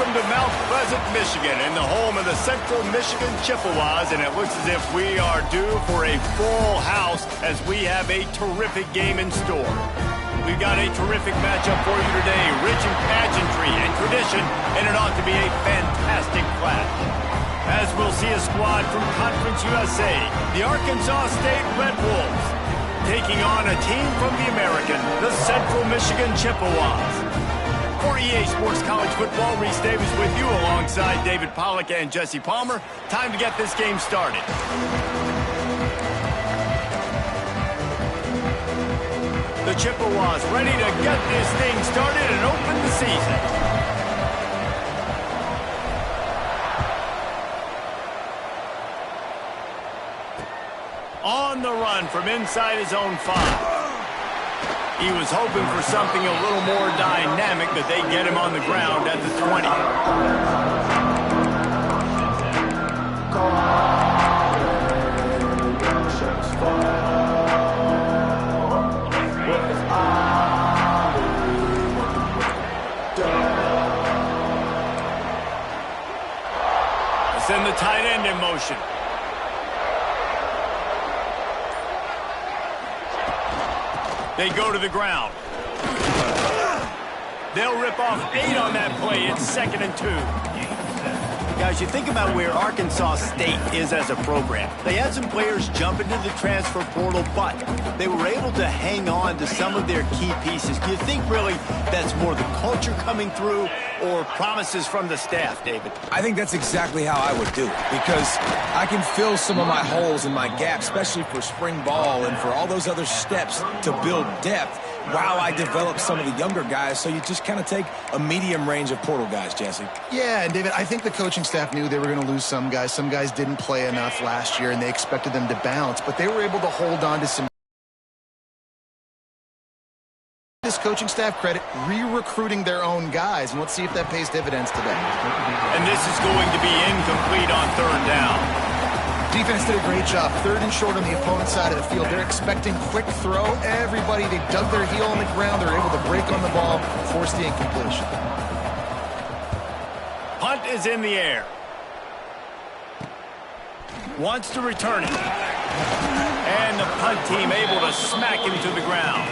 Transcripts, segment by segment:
Welcome to Mount Pleasant, Michigan, and the home of the Central Michigan Chippewas, and it looks as if we are due for a full house as we have a terrific game in store. We've got a terrific matchup for you today, rich in pageantry and tradition, and it ought to be a fantastic clash. As we'll see a squad from Conference USA, the Arkansas State Red Wolves, taking on a team from the American, the Central Michigan Chippewas. For EA Sports College Football, Reese Davis with you alongside David Pollack and Jesse Palmer. Time to get this game started. The Chippewas ready to get this thing started and open the season. On the run from inside his own 5. He was hoping for something a little more dynamic, but they get him on the ground at the 20. Send the tight end in motion. They go to the ground. They'll rip off 8 on that play. It's 2nd and 2. Guys, you think about where Arkansas State is as a program. They had some players jump into the transfer portal, but they were able to hang on to some of their key pieces. Do you think really that's more the culture coming through or promises from the staff, David? I think that's exactly how I would do it, because I can fill some of my holes and my gaps, especially for spring ball and for all those other steps to build depth while I develop some of the younger guys. So you just kind of take a medium range of portal guys, Jesse. Yeah, and David, I think the coaching staff knew they were going to lose some guys. Some guys didn't play enough last year, and they expected them to bounce, but they were able to hold on to some. This coaching staff credit re-recruiting their own guys, and let's see if that pays dividends today. And this is going to be incomplete on 3rd down. Defense did a great job. 3rd and short on the opponent's side of the field. They're expecting quick throw. Everybody, they dug their heel on the ground. They're able to break on the ball, force the incompletion. Punt is in the air. Wants to return it. And the punt team able to smack him to the ground.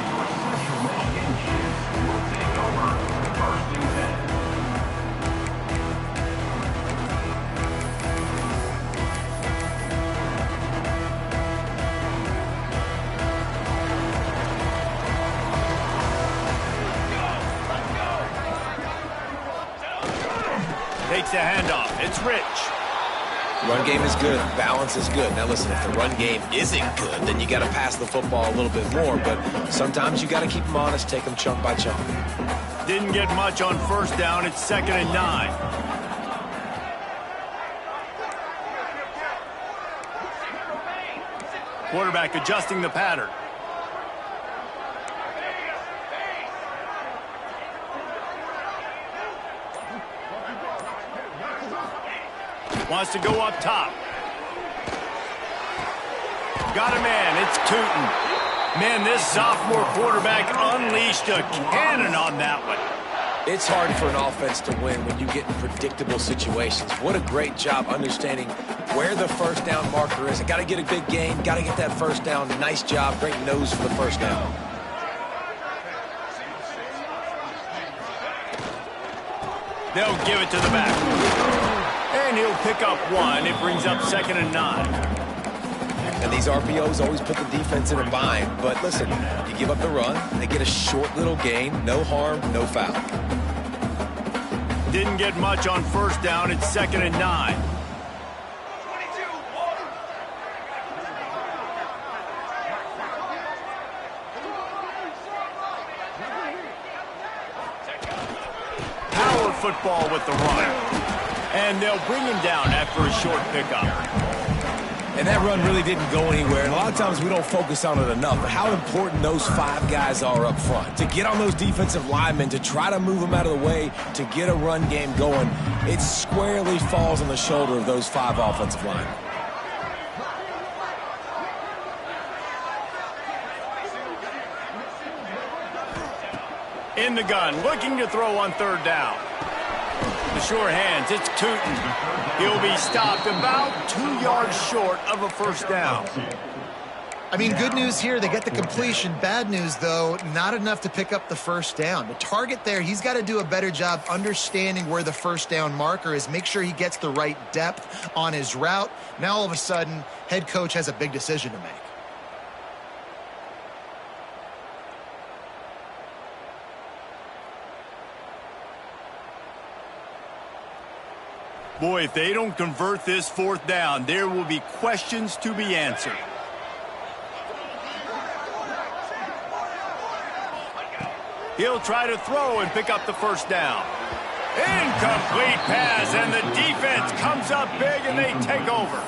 Takes a handoff. It's Rich. Run game is good. Balance is good. Now listen, if the run game isn't good, then you got to pass the football a little bit more. But sometimes you got to keep them honest, take them chunk by chunk. Didn't get much on 1st down. It's 2nd and 9. Quarterback adjusting the pattern. Wants to go up top. Got a man. It's Tootin. Man, this sophomore quarterback unleashed a cannon on that one. It's hard for an offense to win when you get in predictable situations. What a great job understanding where the 1st down marker is. Got to get a big gain. Got to get that 1st down. Nice job. Great nose for the 1st down. They'll give it to the back. And he'll pick up 1. It brings up 2nd and 9. And these RPOs always put the defense in a bind. But listen, you give up the run, they get a short little gain. No harm, no foul. Didn't get much on 1st down. It's 2nd and 9. Power football with the run. And they'll bring him down after a short pickup. And that run really didn't go anywhere. And a lot of times we don't focus on it enough. But how important those 5 guys are up front. To get on those defensive linemen, to try to move them out of the way, to get a run game going, it squarely falls on the shoulder of those 5 offensive linemen. In the gun, looking to throw on 3rd down. The sure hands, it's Tootin. He'll be stopped about 2 yards short of a first down. I mean, good news here, they get the completion. Bad news, though, not enough to pick up the first down. The target there, he's got to do a better job understanding where the first down marker is, make sure he gets the right depth on his route. Now, all of a sudden, head coach has a big decision to make. Boy, if they don't convert this fourth down, there will be questions to be answered. He'll try to throw and pick up the first down. Incomplete pass, and the defense comes up big, and they take over.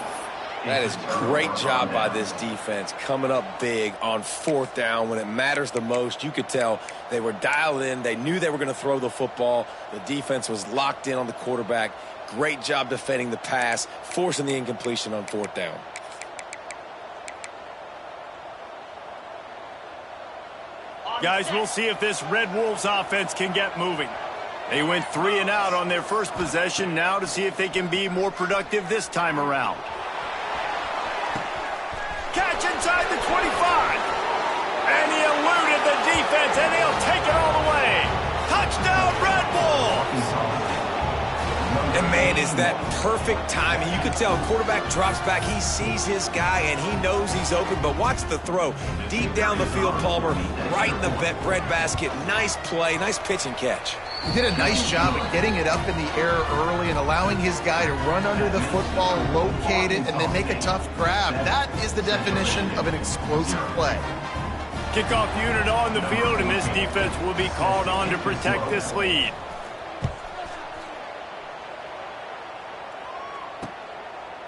That is great job by this defense, coming up big on fourth down when it matters the most. You could tell they were dialed in. They knew they were going to throw the football. The defense was locked in on the quarterback. Great job defending the pass, forcing the incompletion on fourth down. Guys, we'll see if this Red Wolves offense can get moving. They went 3 and out on their first possession, now to see if they can be more productive this time around. Catch inside the 25. And he eluded the defense, and he'll take it all the way. Touchdown, Red Wolves! And, man, is that perfect timing. You can tell quarterback drops back. He sees his guy, and he knows he's open. But watch the throw. Deep down the field, Palmer, right in the breadbasket. Nice play, nice pitch and catch. He did a nice job of getting it up in the air early and allowing his guy to run under the football, locate it, and then make a tough grab. That is the definition of an explosive play. Kickoff unit on the field, and this defense will be called on to protect this lead.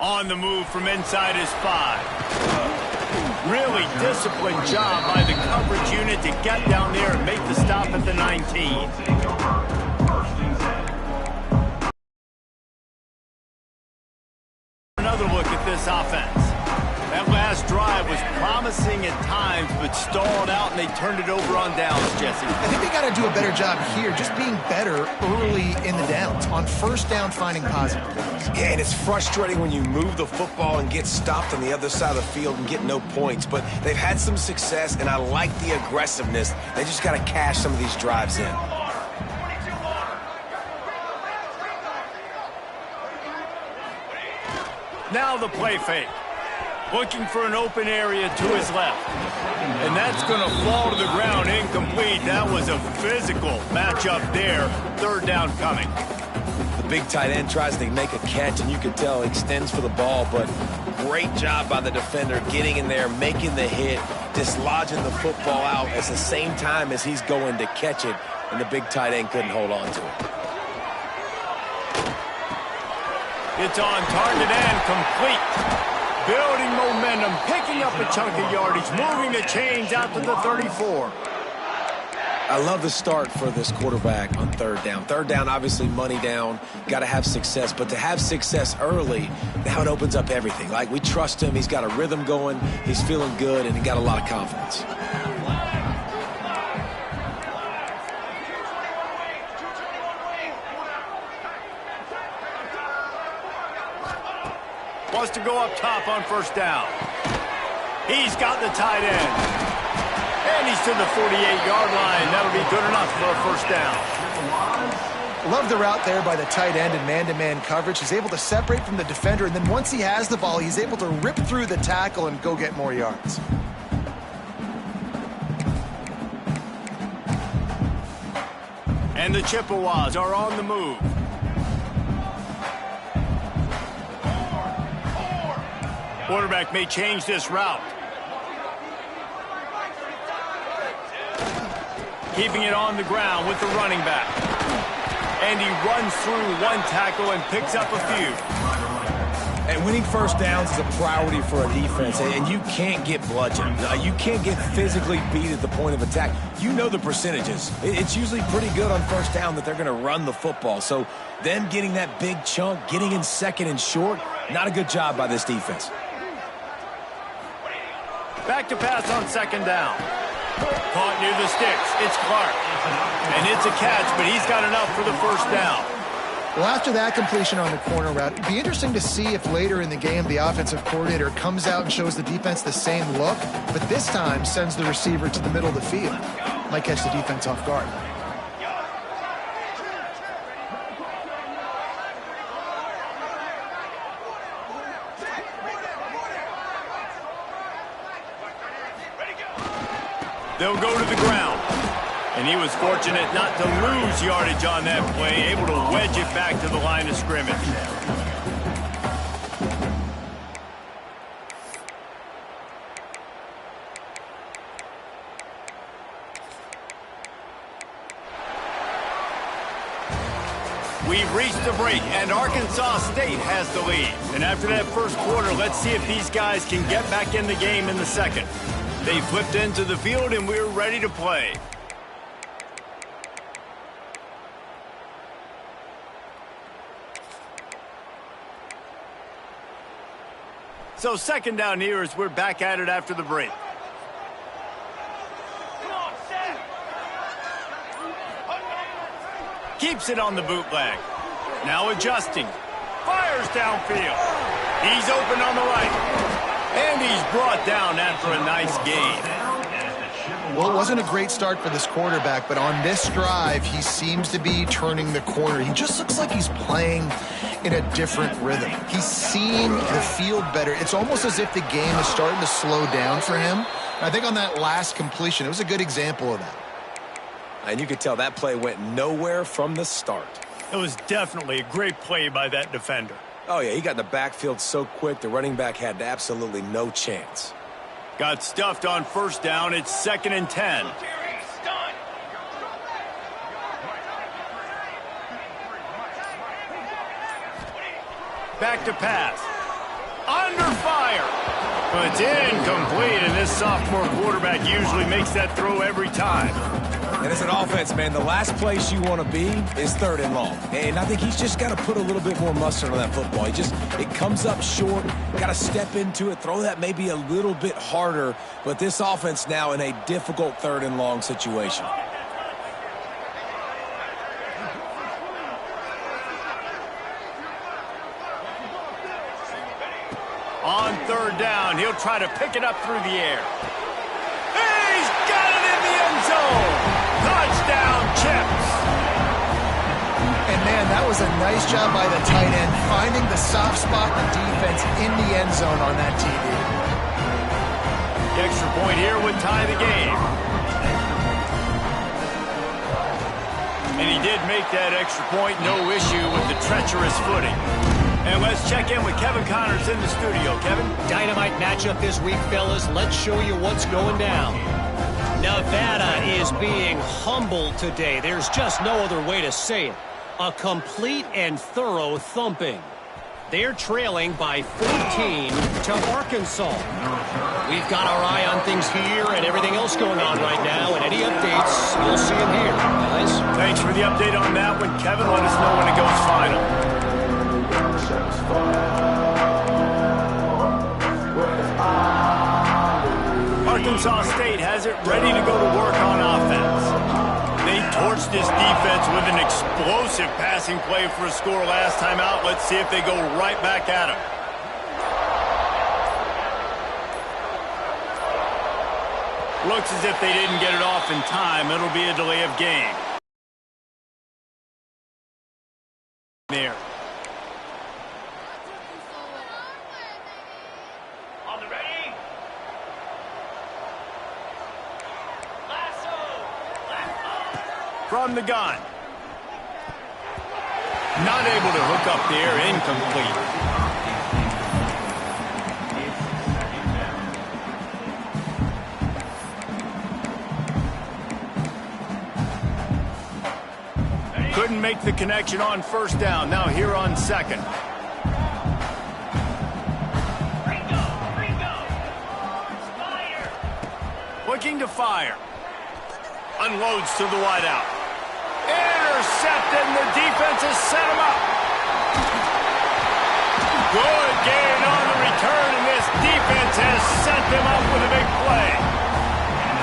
On the move from inside his 5. Really disciplined job by the coverage unit to get down there and make the stop at the 19. Another look at this offense. That last drive was promising at times, but stalled out, and they turned it over on downs, Jesse. I think they got to do a better job here, just being better early in the downs. On first down, finding positive plays. Yeah, and it's frustrating when you move the football and get stopped on the other side of the field and get no points. But they've had some success, and I like the aggressiveness. They just got to cash some of these drives in. Now the play fake. Looking for an open area to his left. And that's going to fall to the ground incomplete. That was a physical matchup there. Third down coming. The big tight end tries to make a catch, and you can tell he extends for the ball, but great job by the defender getting in there, making the hit, dislodging the football out at the same time as he's going to catch it, and the big tight end couldn't hold on to it. It's on target and complete. Building momentum, picking up a chunk of yardage, moving the chains out to the 34. I love the start for this quarterback on third down. Third down, obviously money down, got to have success. But to have success early, now it opens up everything. Like, we trust him. He's got a rhythm going. He's feeling good, and he got a lot of confidence. Wants to go up top on first down. He's got the tight end. And he's to the 48-yard line. That'll be good enough for a first down. Love the route there by the tight end in man-to-man coverage. He's able to separate from the defender, and then once he has the ball, he's able to rip through the tackle and go get more yards. And the Chippewas are on the move. Quarterback may change this route. Keeping it on the ground with the running back. And he runs through one tackle and picks up a few. And winning first downs is a priority for a defense, and you can't get bludgeoned. You can't get physically beat at the point of attack. You know the percentages. It's usually pretty good on first down that they're going to run the football. So them getting that big chunk, getting in second and short, not a good job by this defense. Back to pass on second down. Caught near the sticks. It's Clark. And it's a catch, but he's got enough for the first down. Well, after that completion on the corner route, it'd be interesting to see if later in the game the offensive coordinator comes out and shows the defense the same look, but this time sends the receiver to the middle of the field. Might catch the defense off guard. They'll go to the ground. And he was fortunate not to lose yardage on that play, able to wedge it back to the line of scrimmage. We've reached the break, and Arkansas State has the lead. And after that first quarter, let's see if these guys can get back in the game in the second. They flipped into the field, and we're ready to play. So second down here as we're back at it after the break. Keeps it on the bootleg. Now adjusting. Fires downfield. He's open on the right. And he's brought down after a nice gain. Well, it wasn't a great start for this quarterback, but on this drive, he seems to be turning the corner. He just looks like he's playing in a different rhythm. He's seeing the field better. It's almost as if the game is starting to slow down for him. And I think on that last completion, it was a good example of that. And you could tell that play went nowhere from the start. It was definitely a great play by that defender. Oh, yeah, he got in the backfield so quick, the running back had absolutely no chance. Got stuffed on first down. It's 2nd and 10. Back to pass. Under fire. But it's incomplete, and this sophomore quarterback usually makes that throw every time. And as an offense, man, the last place you want to be is 3rd and long. And I think he's just got to put a little bit more mustard on that football. It comes up short, got to step into it, throw that maybe a little bit harder. But this offense now in a difficult 3rd and long situation. On 3rd down, he'll try to pick it up through the air. He's got it in the end zone. Touchdown, Chips. And, man, that was a nice job by the tight end, finding the soft spot in the defense in the end zone on that TD. The extra point here would tie the game. And he did make that extra point, no issue with the treacherous footing. And let's check in with Kevin Connors in the studio. Kevin? Dynamite matchup this week, fellas. Let's show you what's going down. Nevada is being humbled today. There's just no other way to say it. A complete and thorough thumping. They're trailing by 14 to Arkansas. We've got our eye on things here and everything else going on right now, and any updates, you'll see them here, guys. Thanks for the update on that one, Kevin. Let us know when it goes final. Arkansas State has it ready to go to work on offense. They torched this defense with an explosive passing play for a score last time out. Let's see if they go right back at him. Looks as if they didn't get it off in time. It'll be a delay of game. There. From the gun. Not able to hook up there, incomplete. Couldn't make the connection on first down. Now here on second. Looking to fire. Unloads to the wideout. Intercepted, and the defense has set him up. Good gain on the return, and this defense has set them up with a big play.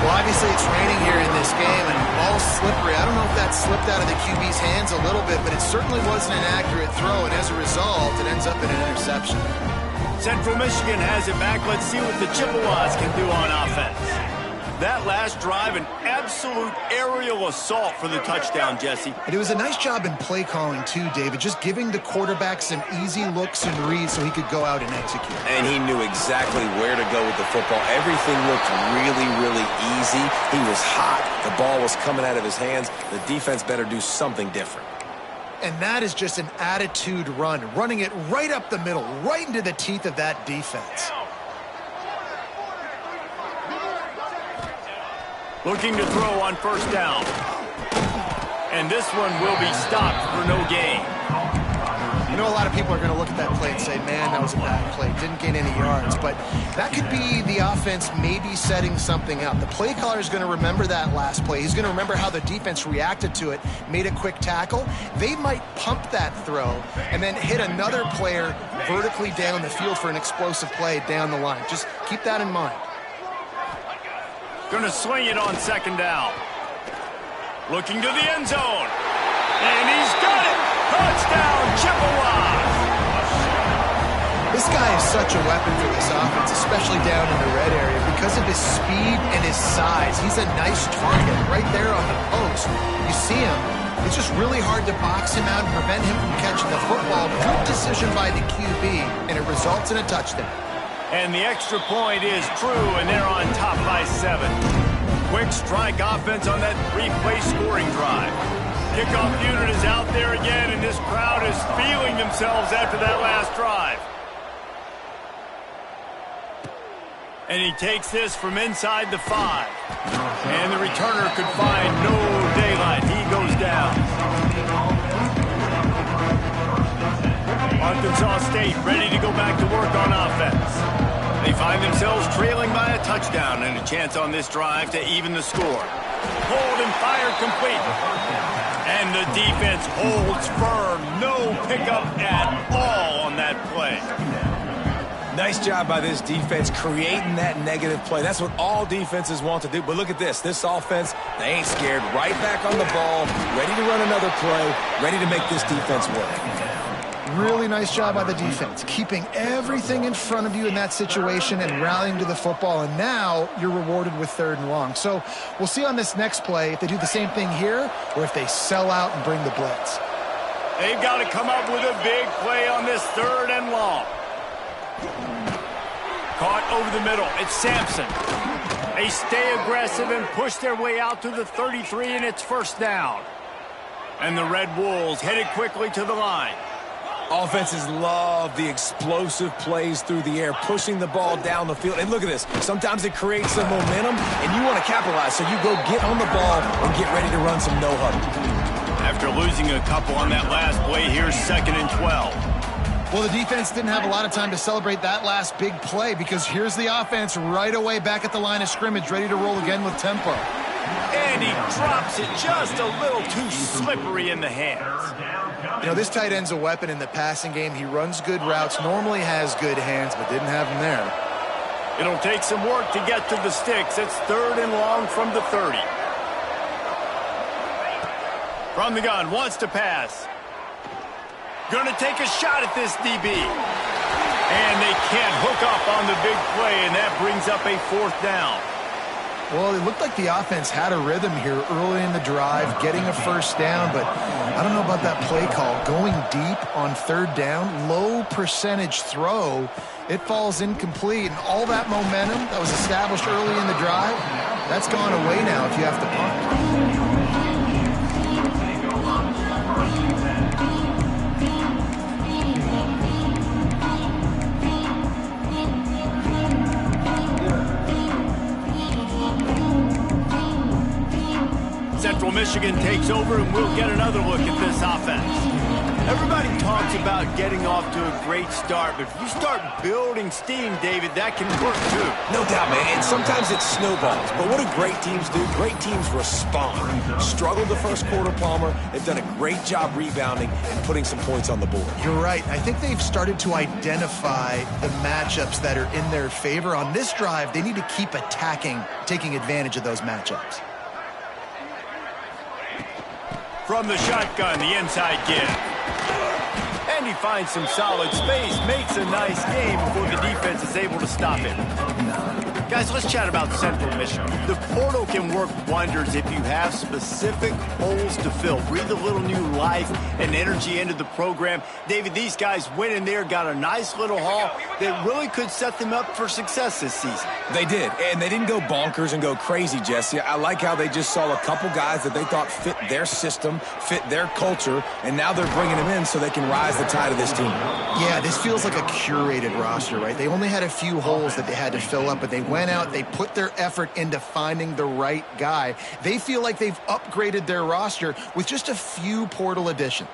Well, obviously it's raining here in this game, and all slippery. I don't know if that slipped out of the QB's hands a little bit, but it certainly wasn't an accurate throw, and as a result, it ends up in an interception. Central Michigan has it back. Let's see what the Chippewas can do on offense. That last drive, an absolute aerial assault for the touchdown, Jesse. And it was a nice job in play calling, too, David, just giving the quarterback some easy looks and reads so he could go out and execute. And he knew exactly where to go with the football. Everything looked really, really easy. He was hot. The ball was coming out of his hands. The defense better do something different. And that is just an attitude run, running it right up the middle, right into the teeth of that defense. Looking to throw on first down. And this one will be stopped for no gain. You know, a lot of people are going to look at that play and say, man, that was a bad play. Didn't gain any yards. But that could be the offense maybe setting something up. The play caller is going to remember that last play. He's going to remember how the defense reacted to it, made a quick tackle. They might pump that throw and then hit another player vertically down the field for an explosive play down the line. Just keep that in mind. Going to swing it on second down. Looking to the end zone. And he's got it. Touchdown, Chippewas. This guy is such a weapon for this offense, especially down in the red area. Because of his speed and his size, he's a nice target right there on the post. You see him. It's just really hard to box him out and prevent him from catching the football. Good decision by the QB, and it results in a touchdown. And the extra point is true, and they're on top by 7. Quick strike offense on that 3-play scoring drive. Kickoff unit is out there again, and this crowd is feeling themselves after that last drive. And he takes this from inside the 5. And the returner could find no daylight. He goes down. Arkansas State ready to go back to work on offense. They find themselves trailing by a touchdown and a chance on this drive to even the score. Hold and fire complete. And the defense holds firm. No pickup at all on that play. Nice job by this defense creating that negative play. That's what all defenses want to do. But look at this. This offense, they ain't scared. Right back on the ball, ready to run another play, ready to make this defense work. Really nice job by the defense, keeping everything in front of you in that situation and rallying to the football. And now you're rewarded with 3rd and long. So we'll see on this next play if they do the same thing here or if they sell out and bring the blitz. They've got to come up with a big play on this 3rd and long. Caught over the middle. It's Sampson. They stay aggressive and push their way out to the 33, and it's first down. And the Red Wolves headed quickly to the line. Offenses love the explosive plays through the air, pushing the ball down the field. And look at this. Sometimes it creates some momentum, and you want to capitalize. So you go get on the ball and get ready to run some no-huddle. After losing a couple on that last play, here's 2nd and 12. Well, the defense didn't have a lot of time to celebrate that last big play because here's the offense right away back at the line of scrimmage, ready to roll again with tempo. And he drops it just a little too slippery in the hands. You know, this tight end's a weapon in the passing game. He runs good routes, normally has good hands, but didn't have them there. It'll take some work to get to the sticks. It's 3rd and long from the 30. From the gun, wants to pass. Gonna take a shot at this DB. And they can't hook up on the big play, and that brings up a 4th down. Well, it looked like the offense had a rhythm here early in the drive, getting a first down, but I don't know about that play call. Going deep on 3rd down, low percentage throw, it falls incomplete, and all that momentum that was established early in the drive, that's gone away now if you have to punt. Central Michigan takes over, and we'll get another look at this offense. Everybody talks about getting off to a great start, but if you start building steam, David, that can work too. No doubt, man. And sometimes it snowballs. But what do great teams do? Great teams respond. Struggled the first quarter, Palmer. They've done a great job rebounding and putting some points on the board. You're right. I think they've started to identify the matchups that are in their favor. On this drive, they need to keep attacking, taking advantage of those matchups. From the shotgun, the inside give. And he finds some solid space, makes a nice game before the defense is able to stop him. Guys, let's chat about Central Michigan. The portal can work wonders if you have specific holes to fill. Breathe a little new life and energy into the program. David, these guys went in there, got a nice little haul that really could set them up for success this season. They did, and they didn't go bonkers and go crazy, Jesse. I like how they just saw a couple guys that they thought fit their system, fit their culture, and now they're bringing them in so they can rise the tide of this team. Yeah, this feels like a curated roster, right? They only had a few holes that they had to fill up, but they went out, they put their effort into finding the right guy. They feel like they've upgraded their roster with just a few portal additions.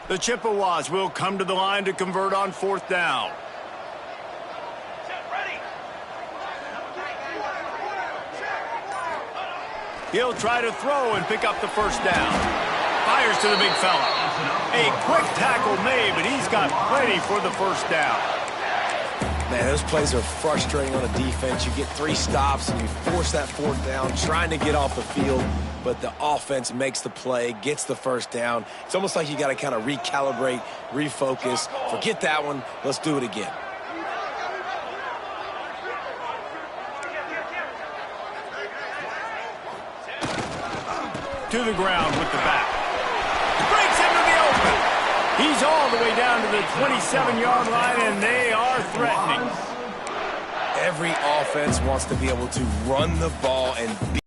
The Chippewas will come to the line to convert on 4th down. He'll try to throw and pick up the first down. Fires to the big fella. A quick tackle made, but he's got plenty for the first down. Man, those plays are frustrating on a defense. You get 3 stops and you force that 4th down, trying to get off the field, but the offense makes the play, gets the first down. It's almost like you got to kind of recalibrate, refocus. Forget that one. Let's do it again. To the ground with the back. Breaks into the open. He's all the way down to the 27-yard line, and they are threatening. Every offense wants to be able to run the ball and be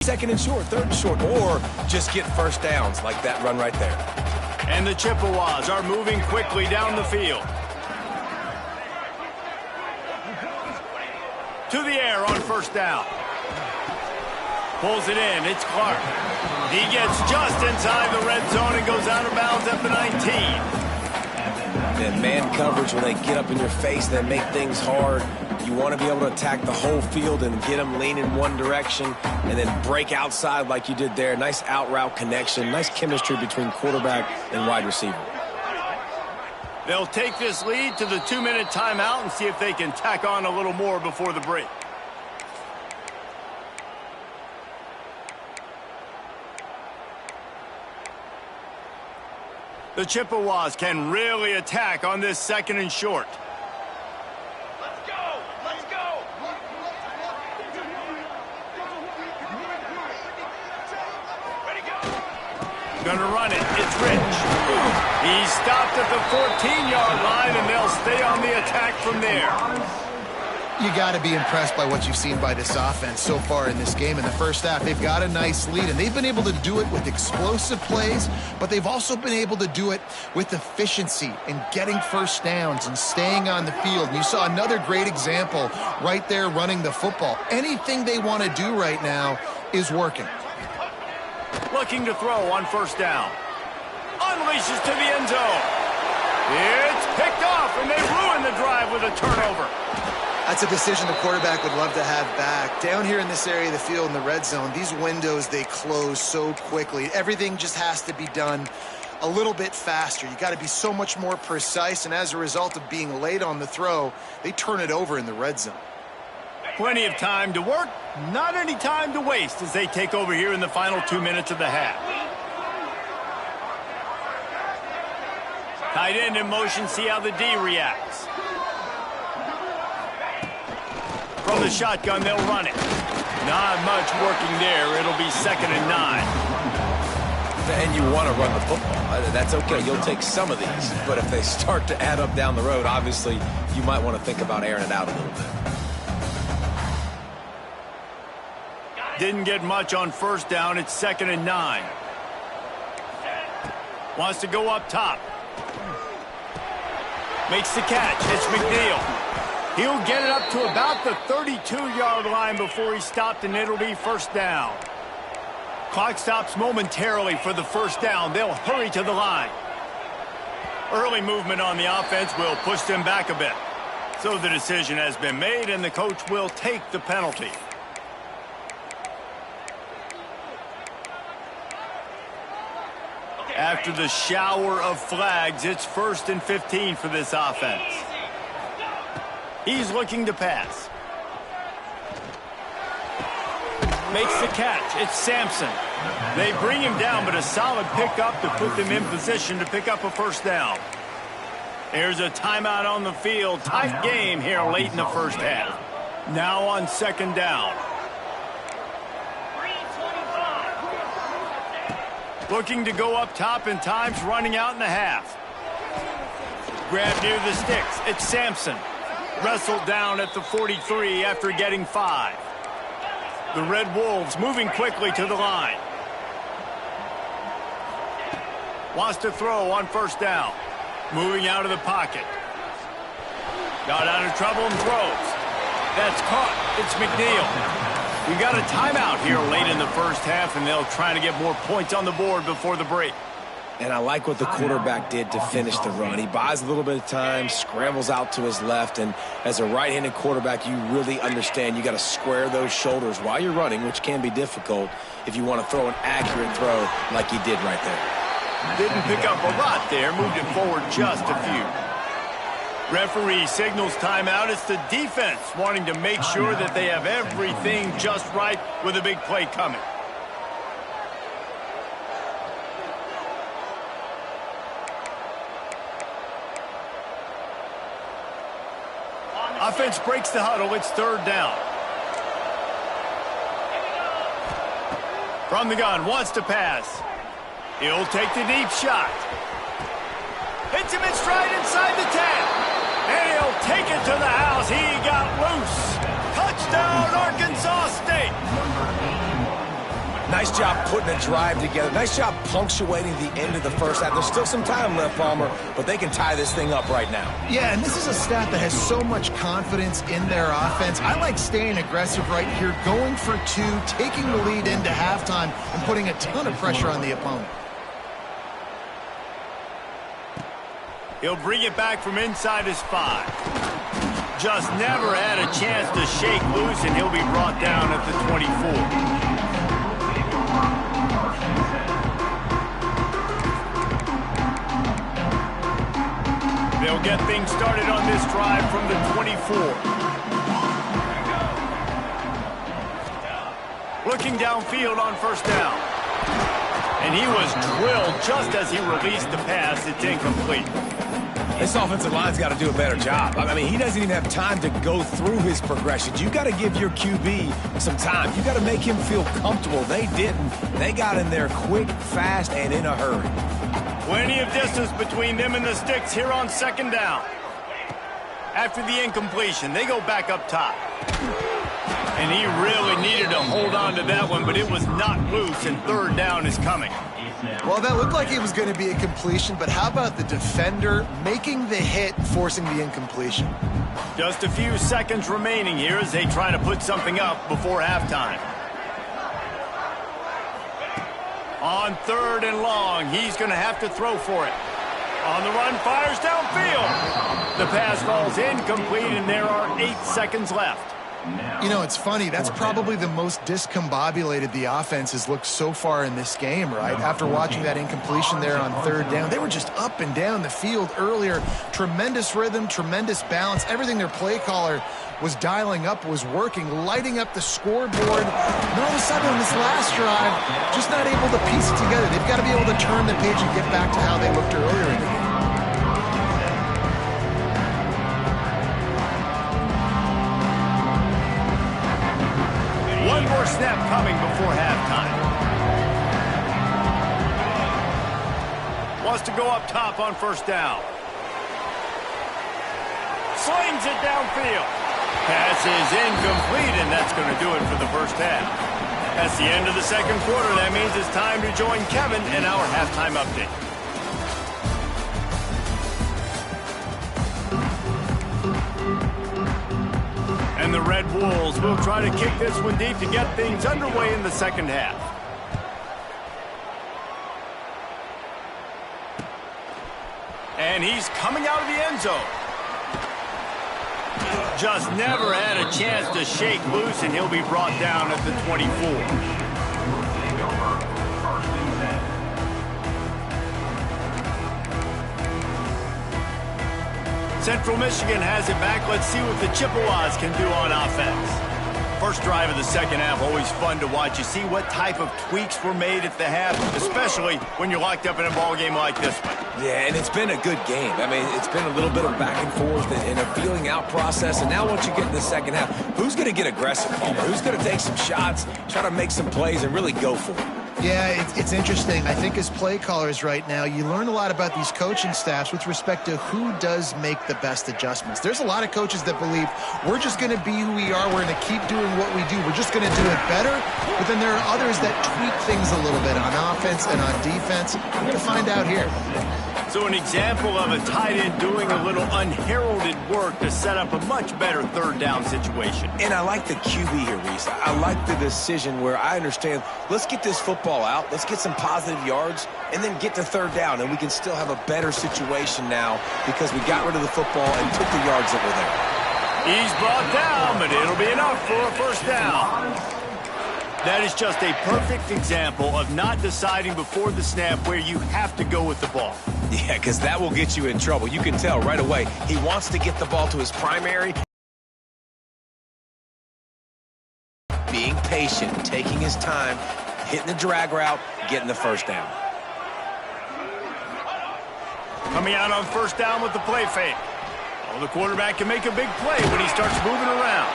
2nd and short, 3rd and short, or just get first downs like that run right there. And the Chippewas are moving quickly down the field. To the air on 1st down. Pulls it in. It's Clark. He gets just inside the red zone and goes out of bounds at the 19. And man coverage, when they get up in your face, they make things hard. You want to be able to attack the whole field and get them leaning one direction and then break outside like you did there. Nice out route connection. Nice chemistry between quarterback and wide receiver. They'll take this lead to the 2-minute timeout and see if they can tack on a little more before the break. The Chippewas can really attack on this 2nd and short. Let's go! Let's go! Ready, go! Gonna run it. It's Rich. He's stopped at the 14-yard line, and they'll stay on the attack from there. You got to be impressed by what you've seen by this offense so far in this game. In the first half, they've got a nice lead, and they've been able to do it with explosive plays, but they've also been able to do it with efficiency and getting first downs and staying on the field. And you saw another great example right there running the football. Anything they want to do right now is working. Looking to throw on 1st down. Unleashes to the end zone. It's picked off, and they ruin the drive with a turnover. That's a decision the quarterback would love to have back. Down here in this area of the field in the red zone, these windows, they close so quickly. Everything just has to be done a little bit faster. You got to be so much more precise, and as a result of being late on the throw, they turn it over in the red zone. Plenty of time to work, not any time to waste as they take over here in the final 2 minutes of the half. Tight end in motion, see how the D reacts. From the shotgun, they'll run it. Not much working there. It'll be 2nd and 9. And you want to run the football. That's okay. You'll take some of these. But if they start to add up down the road, obviously, you might want to think about airing it out a little bit. Didn't get much on first down. It's 2nd and 9. Wants to go up top. Makes the catch. It's McNeil. He'll get it up to about the 32-yard line before he's stopped, and it'll be first down. Clock stops momentarily for the first down. They'll hurry to the line. Early movement on the offense will push them back a bit. So the decision has been made, and the coach will take the penalty. After the shower of flags, it's 1st and 15 for this offense. He's looking to pass. Makes the catch. It's Sampson. They bring him down, but a solid pickup to put them in position to pick up a first down. There's a timeout on the field. Tight game here late in the first half. Now on 2nd down. Looking to go up top, and time's running out in the half. Grab near the sticks. It's Sampson. Wrestled down at the 43 after getting 5. The Red Wolves moving quickly to the line. Wants to throw on first down. Moving out of the pocket. Got out of trouble and throws. That's caught. It's McNeil. We got a timeout here late in the first half, and they'll try to get more points on the board before the break. And I like what the quarterback did to finish the run. He buys a little bit of time, scrambles out to his left, and as a right-handed quarterback, you really understand you got to square those shoulders while you're running, which can be difficult if you want to throw an accurate throw like he did right there. Didn't pick up a lot there, moved it forward just a few. Referee signals timeout. It's the defense wanting to make sure that they have everything just right with a big play coming. Offense breaks the huddle. It's 3rd down. From the gun, wants to pass. He'll take the deep shot. Hits him in stride inside the 10. And he'll take it to the house. He got loose. Touchdown, Arkansas State. Nice job putting a drive together. Nice job punctuating the end of the first half. There's still some time left, Palmer, but they can tie this thing up right now. Yeah, and this is a staff that has so much confidence in their offense. I like staying aggressive right here, going for 2, taking the lead into halftime, and putting a ton of pressure on the opponent. He'll bring it back from inside his 5. Just never had a chance to shake loose, and he'll be brought down at the 24. They'll get things started on this drive from the 24. Looking downfield on first down. And he was drilled just as he released the pass. It's incomplete. This offensive line's got to do a better job. I mean, he doesn't even have time to go through his progressions. You got to give your QB some time. You got to make him feel comfortable. They didn't. They got in there quick, fast, and in a hurry. Plenty of distance between them and the sticks here on 2nd down. After the incompletion, they go back up top. And he really needed to hold on to that one, but it was not loose, and 3rd down is coming. Well, that looked like it was going to be a completion, but how about the defender making the hit, forcing the incompletion? Just a few seconds remaining here as they try to put something up before halftime. On 3rd and long, he's going to have to throw for it. On the run, fires downfield. The pass falls incomplete, and there are 8 seconds left. You know, it's funny. That's probably the most discombobulated the offense has looked so far in this game, right? After watching that incompletion there on 3rd down, they were just up and down the field earlier. Tremendous rhythm, tremendous balance. Everything their play caller was dialing up was working, lighting up the scoreboard. And all of a sudden on this last drive, just not able to piece it together. They've got to be able to turn the page and get back to how they looked earlier in the game. One more snap coming before halftime. Wants to go up top on first down. Slings it downfield. Pass is incomplete, and that's going to do it for the first half. That's the end of the second quarter. That means it's time to join Kevin in our halftime update. And the Red Wolves will try to kick this one deep to get things underway in the second half. And he's coming out of the end zone. Just never had a chance to shake loose, and he'll be brought down at the 24. Central Michigan has it back. Let's see what the Chippewas can do on offense. First drive of the second half, always fun to watch. You see what type of tweaks were made at the half, especially when you're locked up in a ball game like this one. Yeah, and it's been a good game. I mean, it's been a little bit of back and forth and a feeling out process. And now once you get in the second half, who's going to get aggressive, Palmer? Who's going to take some shots, try to make some plays, and really go for it? Yeah, it's interesting. I think as play callers right now, you learn a lot about these coaching staffs with respect to who does make the best adjustments. There's a lot of coaches that believe we're just going to be who we are. We're going to keep doing what we do. We're just going to do it better. But then there are others that tweak things a little bit on offense and on defense. We're going to find out here. So an example of a tight end doing a little unheralded work to set up a much better third down situation. And I like the QB here, Reese. I like the decision where I understand, let's get this football out, let's get some positive yards, and then get to third down, and we can still have a better situation now because we got rid of the football and took the yards that were there. He's brought down, but it'll be enough for a first down. That is just a perfect example of not deciding before the snap where you have to go with the ball. Yeah, because that will get you in trouble. You can tell right away he wants to get the ball to his primary. Being patient, taking his time, hitting the drag route, getting the first down. Coming out on first down with the play fake. Oh, the quarterback can make a big play when he starts moving around.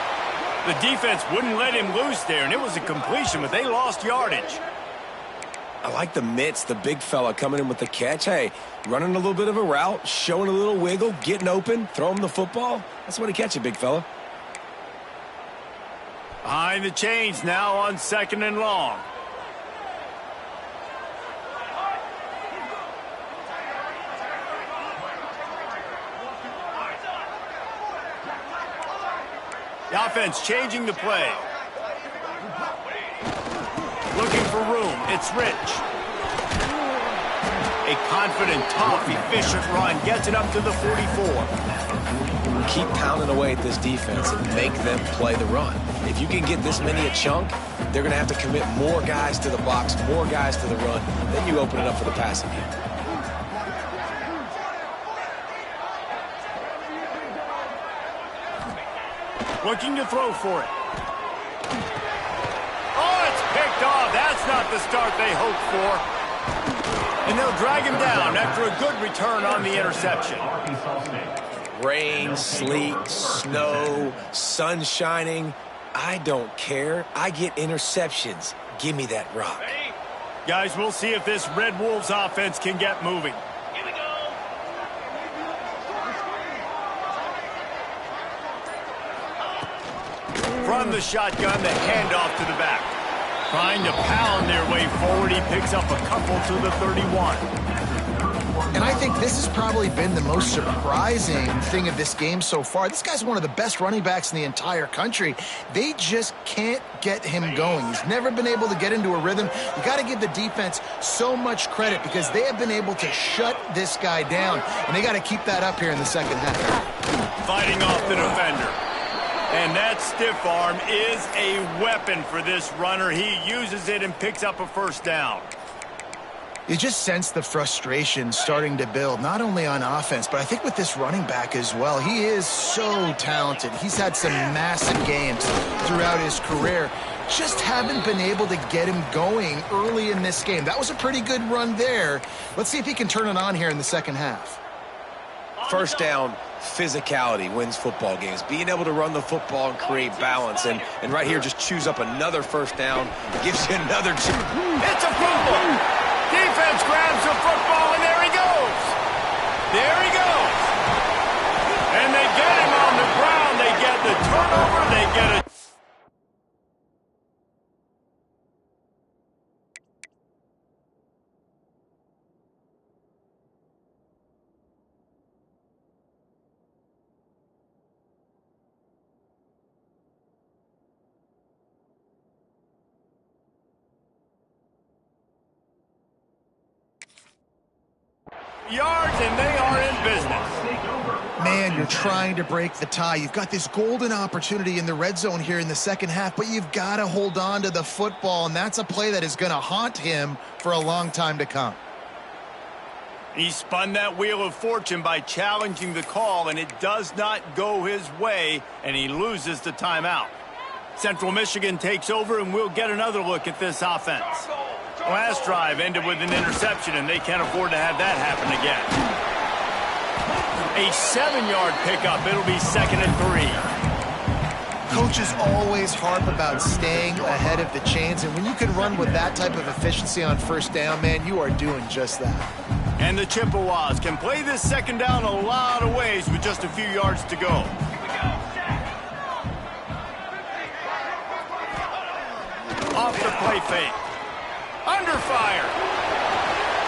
The defense wouldn't let him loose there, and it was a completion, but they lost yardage. I like the mitts, the big fella coming in with the catch. Hey, running a little bit of a route, showing a little wiggle, getting open, throw him the football. That's what he catch it, big fella. Behind the chains now on second and long. The offense changing the play. Looking for room. It's Rich. A confident, tough, efficient run. Gets it up to the 44. Keep pounding away at this defense and make them play the run. If you can get this many a chunk, they're going to have to commit more guys to the box, more guys to the run. Then you open it up for the passing game. Looking to throw for it. Oh, it's picked off. That's not the start they hoped for. And they'll drag him down after a good return on the interception. Rain, sleet, snow, sun shining. I don't care. I get interceptions. Give me that rock. Guys, we'll see if this Red Wolves offense can get moving. From the shotgun, the handoff to the back. Trying to pound their way forward. He picks up a couple to the 31. And I think this has probably been the most surprising thing of this game so far. This guy's one of the best running backs in the entire country. They just can't get him going. He's never been able to get into a rhythm. You got to give the defense so much credit because they have been able to shut this guy down, and they got to keep that up here in the second half. Fighting off the defender. And that stiff arm is a weapon for this runner. He uses it and picks up a first down. You just sense the frustration starting to build, not only on offense, but I think with this running back as well. He is so talented. He's had some massive games throughout his career. Just haven't been able to get him going early in this game. That was a pretty good run there. Let's see if he can turn it on here in the second half. First down, physicality wins football games. Being able to run the football and create balance. And right here, just choose up another first down. Gives you another chance. It's a fumble. Defense grabs the football, and there he goes. There he goes. And they get him on the ground. They get the turnover. They get it. yards, and they are in business. Man, you're trying to break the tie. You've got this golden opportunity in the red zone here in the second half, but you've got to hold on to the football, and that's a play that is going to haunt him for a long time to come. He spun that wheel of fortune by challenging the call, and it does not go his way, and he loses the timeout. Central Michigan takes over, and we'll get another look at this offense. Last drive ended with an interception, and they can't afford to have that happen again. A 7-yard pickup. It'll be 2nd and 3. Coaches always harp about staying ahead of the chains, and when you can run with that type of efficiency on first down, man, you are doing just that. And the Chippewas can play this second down a lot of ways with just a few yards to go. Off the play fake. Under fire.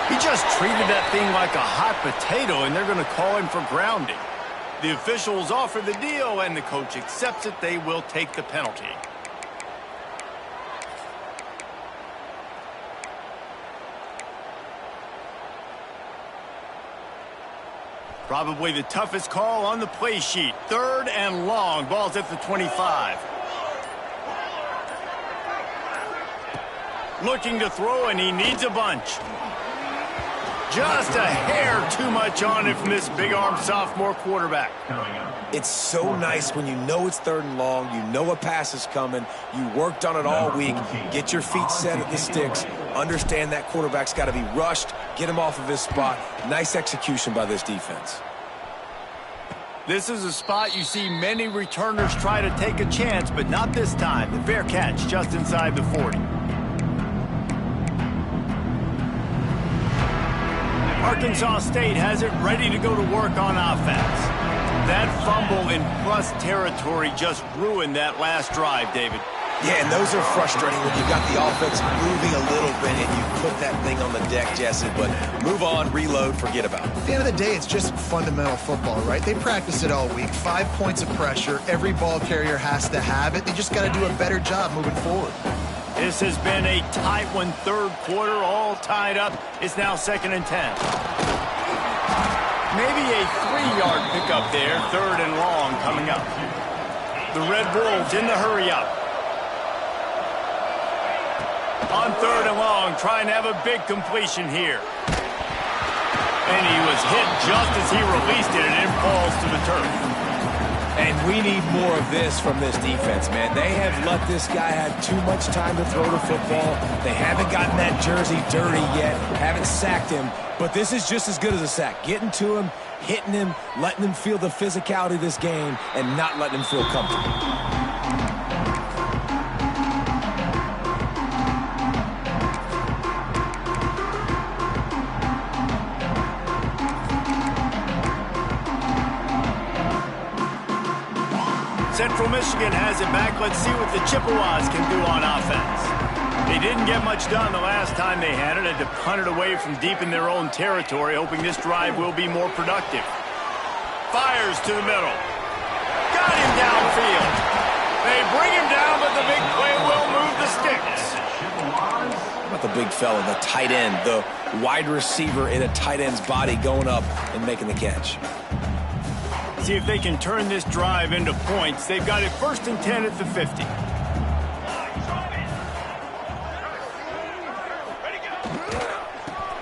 He just treated that thing like a hot potato, and they're going to call him for grounding. The officials offer the deal, and the coach accepts it. They will take the penalty. Probably the toughest call on the play sheet. 3rd and long. Ball's at the 25. Looking to throw, and he needs a bunch. Just a hair too much on it from this big-armed sophomore quarterback. It's so nice when you know it's 3rd and long, you know a pass is coming, you worked on it all week, get your feet set at the sticks, understand that quarterback's got to be rushed, get him off of his spot. Nice execution by this defense. This is a spot you see many returners try to take a chance, but not this time. The fair catch just inside the 40. Arkansas State has it ready to go to work on offense. That fumble in plus territory just ruined that last drive, David. Yeah, and those are frustrating when you've got the offense moving a little bit and you put that thing on the deck, Jesse, but move on, reload, forget about it. At the end of the day, it's just fundamental football, right? They practice it all week. 5 points of pressure. Every ball carrier has to have it. They just got to do a better job moving forward. This has been a tight one, 3rd quarter, all tied up. It's now 2nd and 10. Maybe a 3-yard pickup there, 3rd and long coming up. The Red Wolves in the hurry-up. On 3rd and long, trying to have a big completion here. And he was hit just as he released it, and it falls to the turf. And we need more of this from this defense, man. They have let this guy have too much time to throw the football. They haven't gotten that jersey dirty yet, haven't sacked him. But this is just as good as a sack. Getting to him, hitting him, letting him feel the physicality of this game, and not letting him feel comfortable. Central Michigan has it back. Let's see what the Chippewas can do on offense. They didn't get much done the last time they had it. Had to punt it away from deep in their own territory, hoping this drive will be more productive. Fires to the middle. Got him downfield. They bring him down, but the big play will move the sticks. How about the big fella, the tight end, the wide receiver in a tight end's body going up and making the catch. See if they can turn this drive into points. They've got it 1st and 10 at the 50.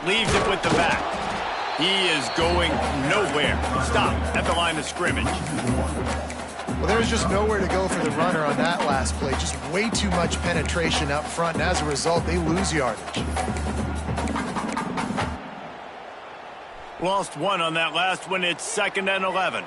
Leaves it with the back. He is going nowhere. Stop at the line of scrimmage. Well, there was just nowhere to go for the runner on that last play. Just way too much penetration up front, and as a result, they lose yardage. Lost 1 on that last one. It's 2nd and 11.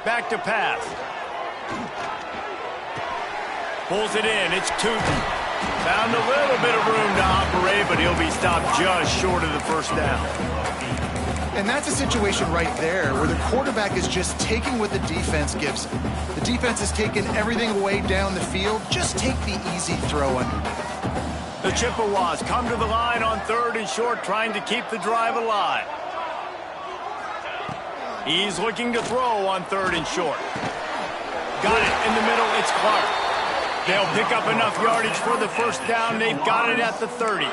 Back to pass. Pulls it in. It's Tootin. Found a little bit of room to operate, but he'll be stopped just short of the 1st down. And that's a situation right there where the quarterback is just taking what the defense gives him. The defense is taking everything away down the field. Just take the easy throw underneath. The Chippewas come to the line on 3rd and short, trying to keep the drive alive. He's looking to throw on 3rd and short. Got it in the middle. It's Clark. They'll pick up enough yardage for the first down. They've got it at the 30.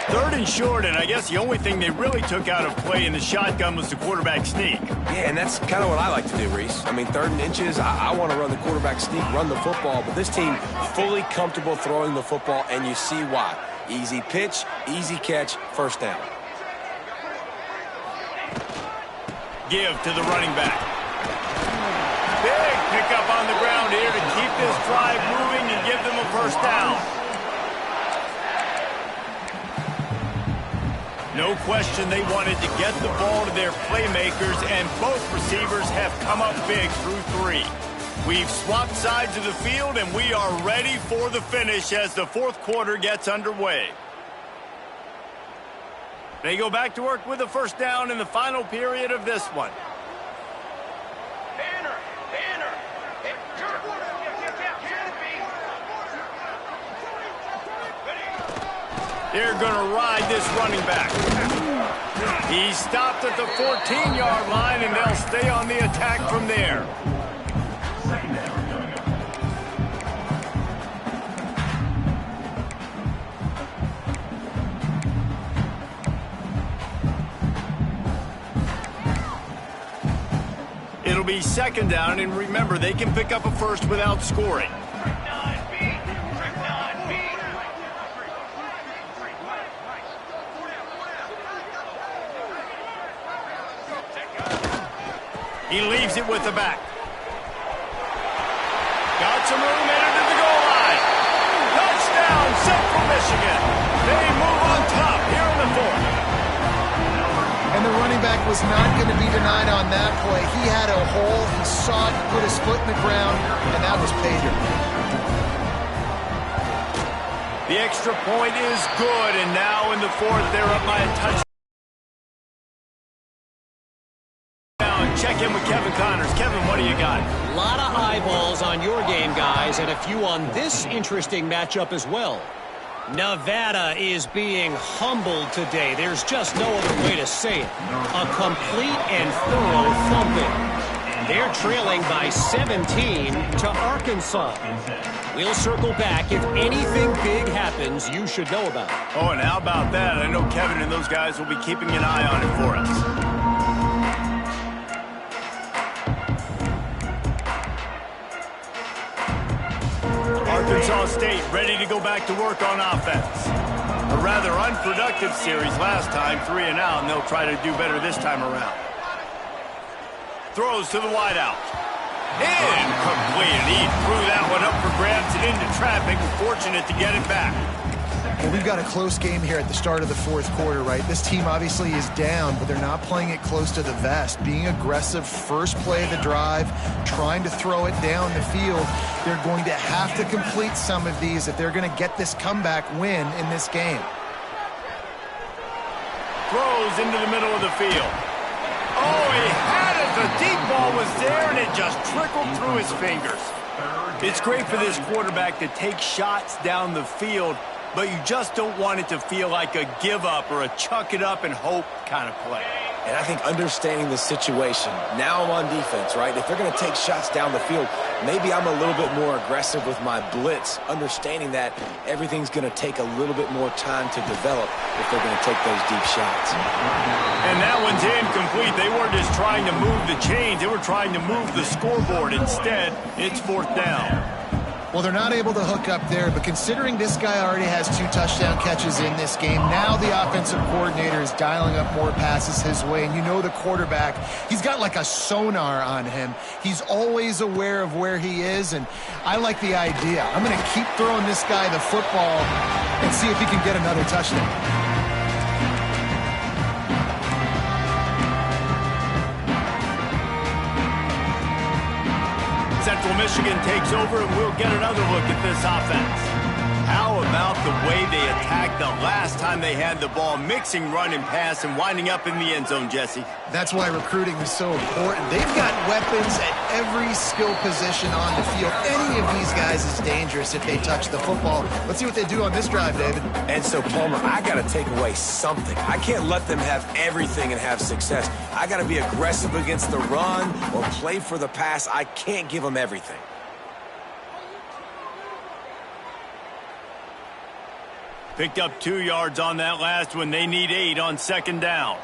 3rd and short, and I guess the only thing they really took out of play in the shotgun was the quarterback sneak. Yeah, and that's kind of what I like to do, Reese. I mean, 3rd and inches, I want to run the quarterback sneak, run the football, but this team fully comfortable throwing the football, and you see why. Easy pitch, easy catch, first down. Give to the running back. Big pickup on the ground here to keep this drive moving and give them a first down. No question they wanted to get the ball to their playmakers, and both receivers have come up big through 3. We've swapped sides of the field, and we are ready for the finish as the 4th quarter gets underway. They go back to work with a first down in the final period of this one. They're going to ride this running back. He stopped at the 14-yard line, and they'll stay on the attack from there. It'll be 2nd down, and remember, they can pick up a first without scoring. He leaves it with the back. Got some room headed to the goal line. Touchdown, Central Michigan. They move on top here in the 4th. And the running back was not going to be denied on that play. He had a hole. He saw it, put his foot in the ground, and that was pay dirt. The extra point is good, and now in the 4th, they're up by a touchdown. Check in with Kevin Connors. Kevin, what do you got? A lot of eyeballs on your game, guys, and a few on this interesting matchup as well. Nevada is being humbled today. There's just no other way to say it. A complete and thorough thumping. They're trailing by 17 to Arkansas. We'll circle back if anything big happens you should know about. Oh, and how about that? I know Kevin and those guys will be keeping an eye on it for us. Arkansas State ready to go back to work on offense. A rather unproductive series last time, 3 and out, and they'll try to do better this time around. Throws to the wideout. Incomplete. He threw that one up for grabs and into traffic. Fortunate to get it back. Well, we've got a close game here at the start of the 4th quarter, right? This team obviously is down, but they're not playing it close to the vest. Being aggressive, first play of the drive, trying to throw it down the field. They're going to have to complete some of these if they're going to get this comeback win in this game. Throws into the middle of the field. Oh, he had it. The deep ball was there, and it just trickled through his fingers. It's great for this quarterback to take shots down the field, but you just don't want it to feel like a give-up or a chuck-it-up and hope kind of play. And I think understanding the situation, now I'm on defense, right? If they're going to take shots down the field, maybe I'm a little bit more aggressive with my blitz, understanding that everything's going to take a little bit more time to develop if they're going to take those deep shots. And that one's incomplete. They weren't just trying to move the chains. They were trying to move the scoreboard. Instead, it's 4th down. Well, they're not able to hook up there, but considering this guy already has 2 touchdown catches in this game, now the offensive coordinator is dialing up more passes his way, and you know the quarterback, he's got like a sonar on him. He's always aware of where he is, and I like the idea. I'm going to keep throwing this guy the football and see if he can get another touchdown. Central Michigan takes over, and we'll get another look at this offense. How about the way they attacked the last time they had the ball, mixing run and pass and winding up in the end zone, Jesse? That's why recruiting is so important. They've got weapons at every skill position on the field. Any of these guys is dangerous if they touch the football. Let's see what they do on this drive, David. And so, Palmer, I got to take away something. I can't let them have everything and have success. I got to be aggressive against the run or play for the pass. I can't give them everything. Picked up 2 yards on that last one. They need 8 on second down.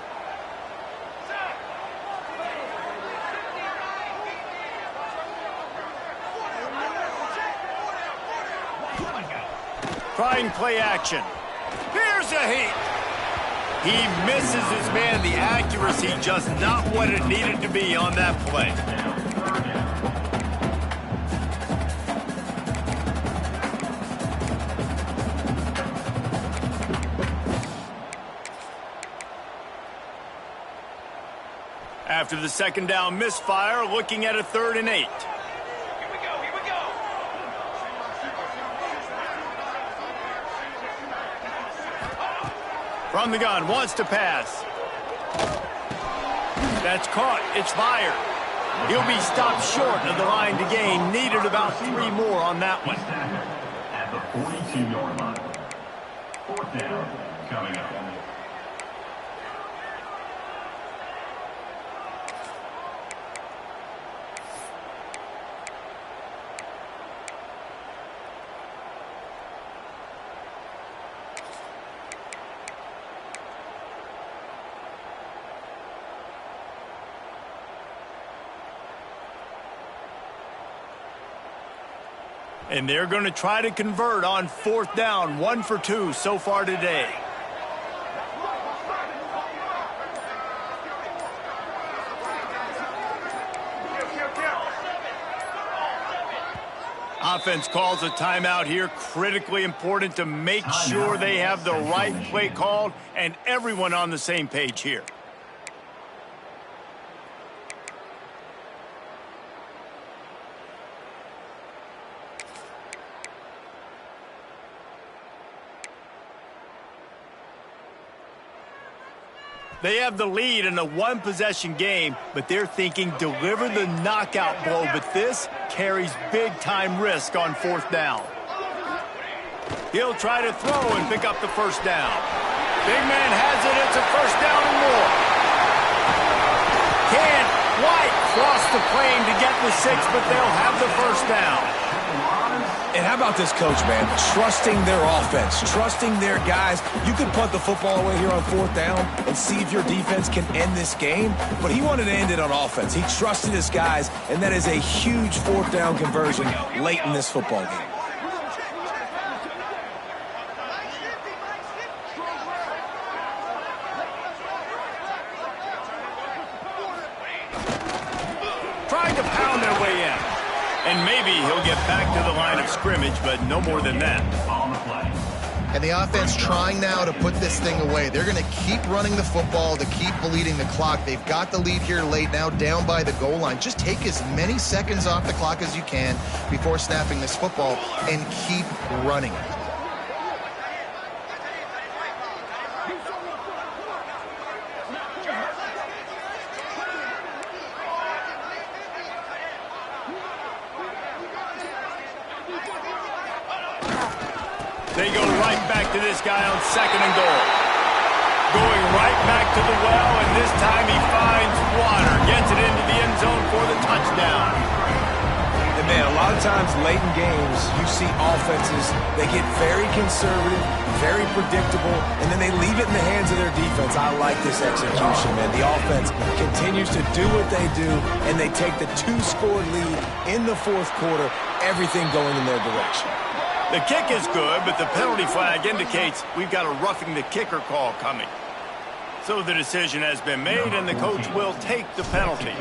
Trying play action. Here's a heat. He misses his man. The accuracy just not what it needed to be on that play. After the second down misfire, looking at a 3rd and 8. Here we go, here we go. From the gun, wants to pass. That's caught. It's fired. He'll be stopped short of the line to gain. Needed about 3 more on that one. At the 42-yard line. 4th down coming up. And they're going to try to convert on 4th down. 1 for 2 so far today. Offense calls a timeout here. Critically important to make sure they have the right play called and everyone on the same page here. They have the lead in a 1-possession game, but they're thinking deliver the knockout blow. But this carries big-time risk on 4th down. He'll try to throw and pick up the first down. Big man has it. It's a first down and more. Can't quite cross the plane to get the 6, but they'll have the first down. And how about this coach, man? Trusting their offense, trusting their guys. You could punt the football away here on 4th down and see if your defense can end this game, but he wanted to end it on offense. He trusted his guys, and that is a huge 4th down conversion late in this football game. Trying to pound their way in. And maybe he'll get back to the line of scrimmage, but no more than that. And the offense trying now to put this thing away. They're going to keep running the football to keep bleeding the clock. They've got the lead here late, now down by the goal line. Just take as many seconds off the clock as you can before snapping this football and keep running. They go right back to this guy on 2nd and goal. Going right back to the well, and this time he finds water. Gets it into the end zone for the touchdown. And man, a lot of times late in games, you see offenses, they get very conservative, very predictable, and then they leave it in the hands of their defense. I like this execution, man. The offense continues to do what they do, and they take the 2-score lead in the 4th quarter, everything going in their direction. The kick is good, but the penalty flag indicates we've got a roughing the kicker call coming. So the decision has been made, and the coach will take the penalty.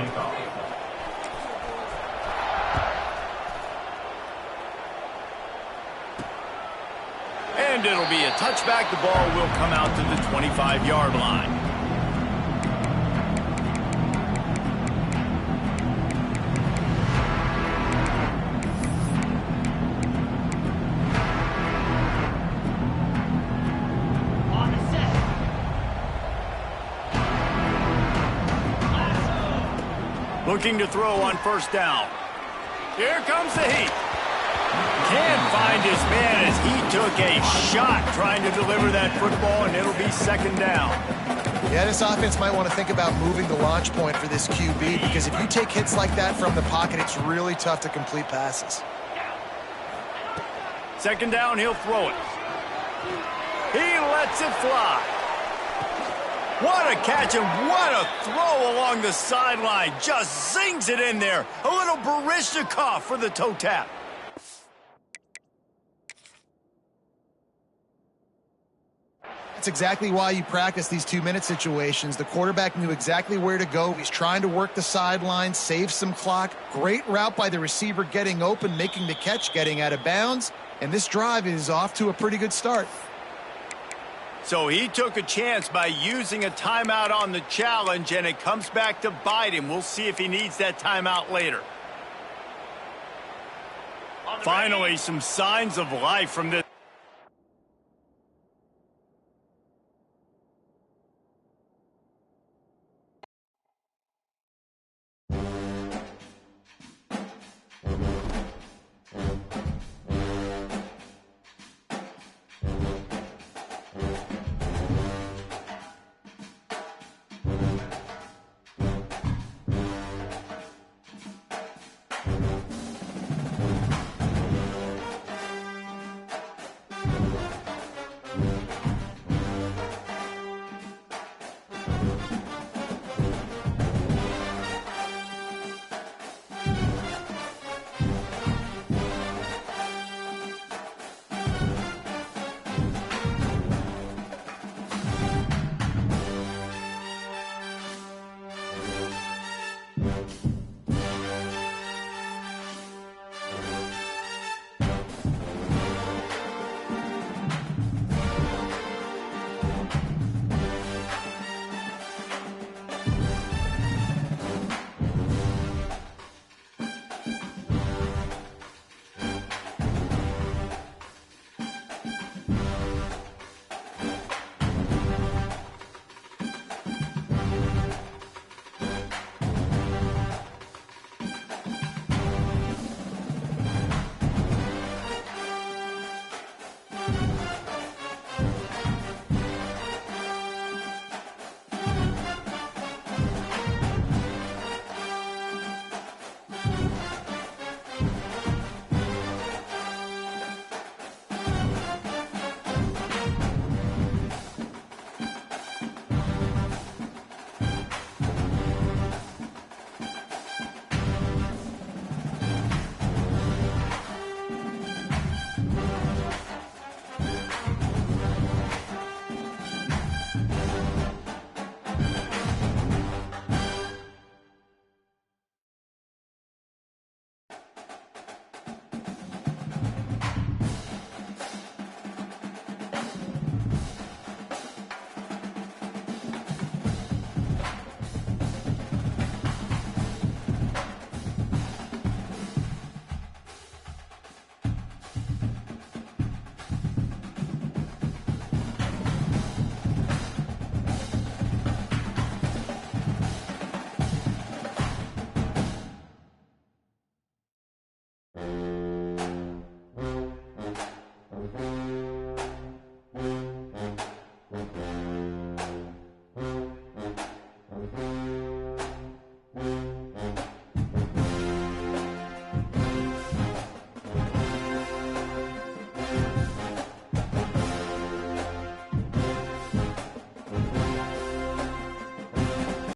And it'll be a touchback. The ball will come out to the 25-yard line. Looking to throw on first down. Here comes the heat. Can't find his man as he took a shot trying to deliver that football, and it'll be second down. Yeah, this offense might want to think about moving the launch point for this QB, because if you take hits like that from the pocket, it's really tough to complete passes. Second down, he'll throw it. He lets it fly. What a catch and what a throw along the sideline. Just zings it in there. A little Baryshnikov for the toe tap. That's exactly why you practice these 2-minute situations. The quarterback knew exactly where to go. He's trying to work the sideline, save some clock. Great route by the receiver getting open, making the catch, getting out of bounds. And this drive is off to a pretty good start. So he took a chance by using a timeout on the challenge, and it comes back to bite him. We'll see if he needs that timeout later. Finally, some signs of life from this.